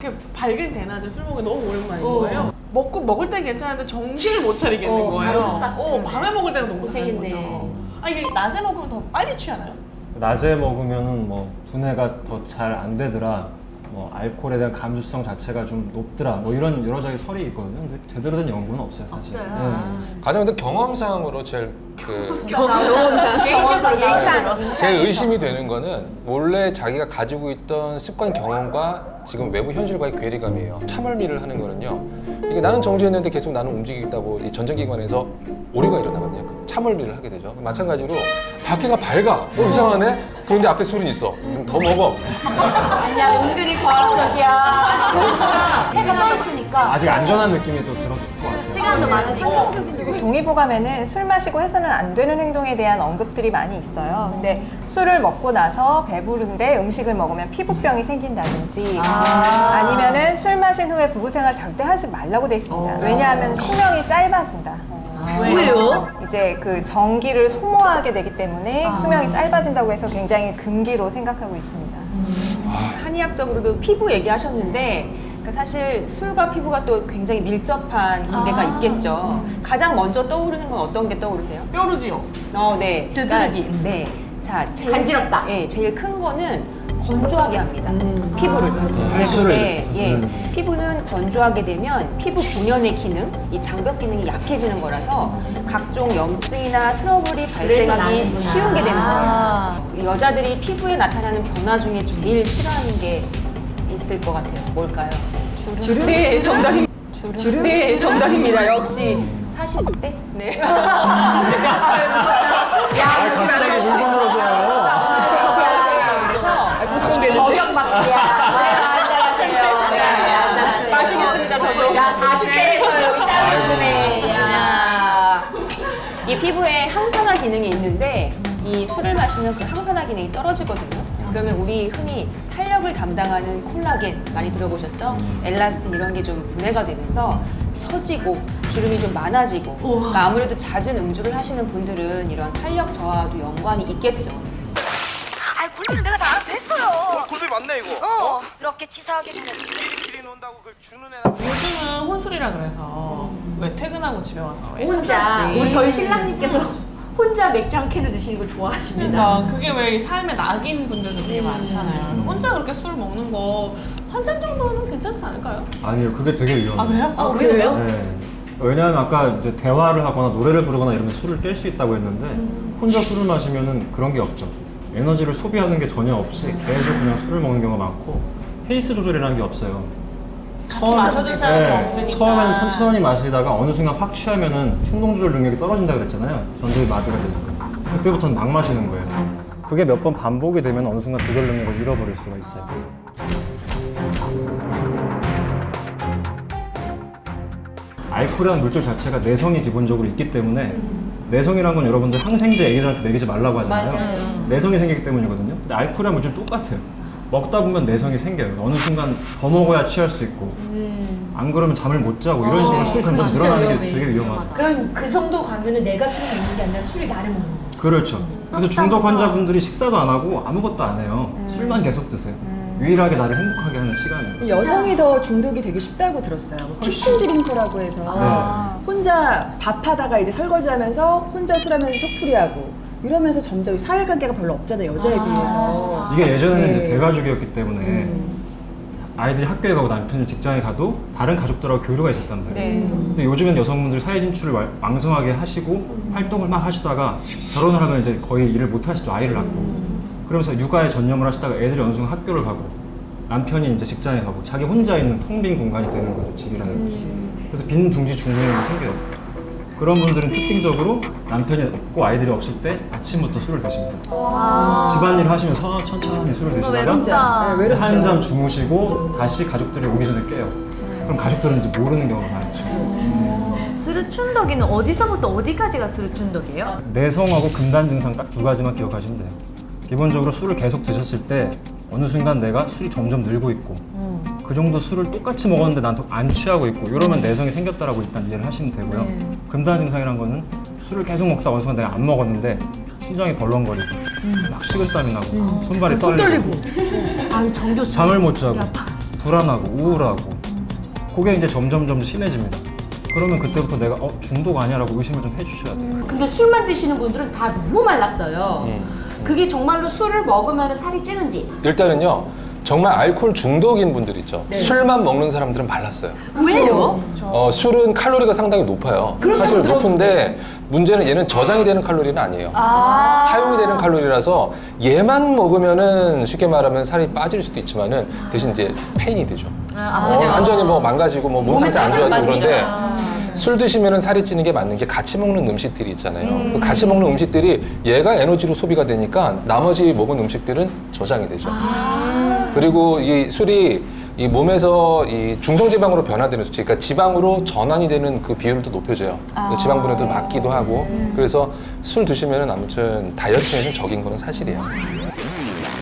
이렇게 밝은 대낮에 술 먹는 게 너무 오랜만인 거예요. 먹을 땐 괜찮은데 정신을 못 차리겠는 거예요. 밤에 먹을 때는 너무 고생했네. 다른 거죠. 아, 이게 낮에 먹으면 더 빨리 취하나요? 낮에 먹으면은 뭐 분해가 더 잘 안 되더라, 뭐 알코올에 대한 감수성 자체가 좀 높더라, 뭐 이런 여러 가지 설이 있거든요. 근데 제대로 된 연구는 없어요, 사실. 없어요. 가장 근데 경험상으로 제일 경험상 개인적으로 제일 의심이 되는 거는 원래 자기가 가지고 있던 습관 경험과 지금 외부 현실과의 괴리감이에요. 참을미를 하는 거는요. 이게 나는 정지했는데 계속 나는 움직이겠다고 이 전전기관에서 오류가 일어나거든요. 그 참을미를 하게 되죠. 마찬가지로 밖에가 밝아. 이상하네? 그런데 앞에 술은 있어. 더 먹어. 아니야, 은근히 과학적이야. 해가 떠 있으니까 아직 안전한 느낌이 또 들었을 것 같아요. 시간도 많으니까. 그리고 동의보감에는 술 마시고 해서는 안 되는 행동에 대한 언급들이 많이 있어요. 근데 술을 먹고 나서 배부른데 음식을 먹으면 피부병이 생긴다든지 아니면은 술 마신 후에 부부생활을 절대 하지 말라고 돼 있습니다. 왜냐하면 수명이 짧아진다. 왜요? 이제 그 전기를 소모하게 되기 때문에 수명이 짧아진다고 해서 굉장히 금기로 생각하고 있습니다. 한의학적으로도 피부 얘기하셨는데 사실 술과 피부가 또 굉장히 밀접한 관계가 있겠죠. 가장 먼저 떠오르는 건 어떤 게 떠오르세요? 뼈루지요. 네. 두드러기. 네. 자, 간지럽다. 네, 제일 큰 거는 건조하게 합니다. 피부를. 술을. 피부는 건조하게 되면 피부 본연의 기능, 이 장벽 기능이 약해지는 거라서 각종 염증이나 트러블이 발생하기 쉬운 게 되는 거예요. 여자들이 피부에 나타나는 변화 중에 제일 싫어하는 게 있을 것 같아요. 뭘까요? 주름? 네, 정답입니다. 주름? 네, 정답입니다. 역시 45대? 네. 갑자기 물건으로 줘요. 저격받기야. 안녕하세요. 마시겠습니다, 저도. 야, 40대에서 여기 따르네. 이 피부에 항산화 기능이 있는데 이 술을 마시면 그 항산화 기능이 떨어지거든요. 그러면 우리 흔히 탄력을 담당하는 콜라겐 많이 들어보셨죠? 엘라스틴 이런 게 좀 분해가 되면서 처지고 주름이 좀 많아지고 그러니까 아무래도 잦은 음주를 하시는 분들은 이런 탄력 저하와도 연관이 있겠죠. 아이 굴비는 내가 다 알아서 했어요. 굴비 맞네 이거. 이렇게 치사하게 생겼는데. 끼리 논다고 그걸 주는 애나. 요즘은 혼술이라 그래서 왜 퇴근하고 집에 와서 혼자. 우리 저희 신랑님께서 혼자 맥주 한 캔을 드시는 걸 좋아하십니다. 그러니까 그게 왜 이 삶의 낙인 분들도 되게 많잖아요. 혼자 그렇게 술 먹는 거 한 잔 정도는 괜찮지 않을까요? 아니요, 그게 되게 위험해요. 그래요? 그래요? 네. 왜냐하면 아까 이제 대화를 하거나 노래를 부르거나 이러면 술을 깰 수 있다고 했는데 혼자 술을 마시면은 그런 게 없죠. 에너지를 소비하는 게 전혀 없이 계속 그냥 술을 먹는 경우가 많고 페이스 조절이라는 게 없어요. 같이 마셔줄 사람이 없으니까. 처음에는 천천히 마시다가 어느 순간 확 취하면은 충동 조절 능력이 떨어진다 그랬잖아요. 전두엽 마비가 되니까. 그때부터는 막 마시는 거예요. 그게 몇 번 반복이 되면 어느 순간 조절 능력을 잃어버릴 수가 있어요. 알코올이라는 물질 자체가 내성이 기본적으로 있기 때문에 내성이란 건 여러분들 항생제 애기들한테 먹이지 말라고 하잖아요. 맞아요. 내성이 생기기 때문이거든요. 근데 알코올이란 물질은 똑같아요. 먹다 보면 내성이 생겨요. 어느 순간 더 먹어야 취할 수 있고 안 그러면 잠을 못 자고 이런 식으로 술 점점 늘어나는 게 되게 위험하죠. 그럼 그 정도 가면은 내가 술을 먹는 게 아니라 술이 나를 먹는 거야. 그렇죠. 그래서 중독 환자분들이 식사도 안 하고 아무것도 안 해요. 술만 계속 드세요. 유일하게 나를 행복하게 하는 시간이에요. 여성이 더 중독이 되게 쉽다고 들었어요. 뭐 키친 드링크라고 해서 혼자 밥하다가 이제 설거지하면서 혼자 술하면서 속풀이하고 이러면서 점점 사회관계가 별로 없잖아요, 여자에 비해서. 이게 예전에는 이제 네. 대가족이었기 때문에 아이들이 학교에 가고 남편이 직장에 가도 다른 가족들하고 교류가 있었단 말이에요. 네. 근데 요즘은 여성분들 사회 진출을 왕성하게 하시고 활동을 막 하시다가 결혼을 하면 이제 거의 일을 못 하시죠. 아이를 낳고. 그러면서 육아에 전념을 하시다가 애들이 어느 순간 학교를 가고 남편이 이제 직장에 가고 자기 혼자 있는 텅 빈 공간이 되는 거죠, 집이라는 게. 그래서 빈 둥지 중년이 생겨요. 그런 분들은 특징적으로 남편이 없고 아이들이 없을 때 아침부터 술을 드십니다. 집안일을 하시면서 천천히 술을 드시다가 혼자. 네, 외롭죠. 한 잠 주무시고 다시 가족들이 오기 전에 깨요. 그럼 가족들은 이제 모르는 경우가 많죠. 스루춘덕이는 어디서부터 어디까지가 스루춘덕이에요? 내성하고 금단 증상 딱 두 가지만 기억하시면 돼요. 기본적으로 술을 계속 드셨을 때 어느 순간 내가 술이 점점 늘고 있고 그 정도 술을 똑같이 먹었는데 난 안 취하고 있고 이러면 내성이 생겼다라고 일단 이해를 하시면 되고요. 금단 증상이란 거는 술을 계속 먹다가 어느 순간 내가 안 먹었는데 심장이 벌렁거리고 막 식은땀이 나고 손발이 떨리고 아유, 정교 잠을 못 자고 불안하고 우울하고 그게 이제 점점 심해집니다. 그러면 그때부터 내가 중독 아니야라고 의심을 좀 해주셔야 돼요. 근데 술만 드시는 분들은 다 너무 말랐어요. 그게 정말로 술을 먹으면 살이 찌는지. 일단은요, 정말 알코올 중독인 분들 있죠. 술만 먹는 사람들은 말랐어요. 왜요? 술은 칼로리가 상당히 높아요. 사실 높은데 문제는 얘는 저장이 되는 칼로리는 아니에요. 사용이 되는 칼로리라서 얘만 먹으면은 쉽게 말하면 살이 빠질 수도 있지만은 대신 이제 페인이 되죠. 완전히 뭐 망가지고 뭐 몸 상태 안 좋아지고 그런데 술 드시면은 살이 찌는 게 맞는 게 같이 먹는 음식들이 있잖아요. 그 같이 먹는 음식들이 얘가 에너지로 소비가 되니까 나머지 먹은 음식들은 저장이 되죠. 그리고 이 술이 이 몸에서 이 중성지방으로 변화되는 수치, 그러니까 지방으로 전환이 되는 그 비율도 높여져요. 지방분해도 막기도 하고. 그래서 술 드시면은 아무튼 다이어트에는 적인 거는 사실이에요.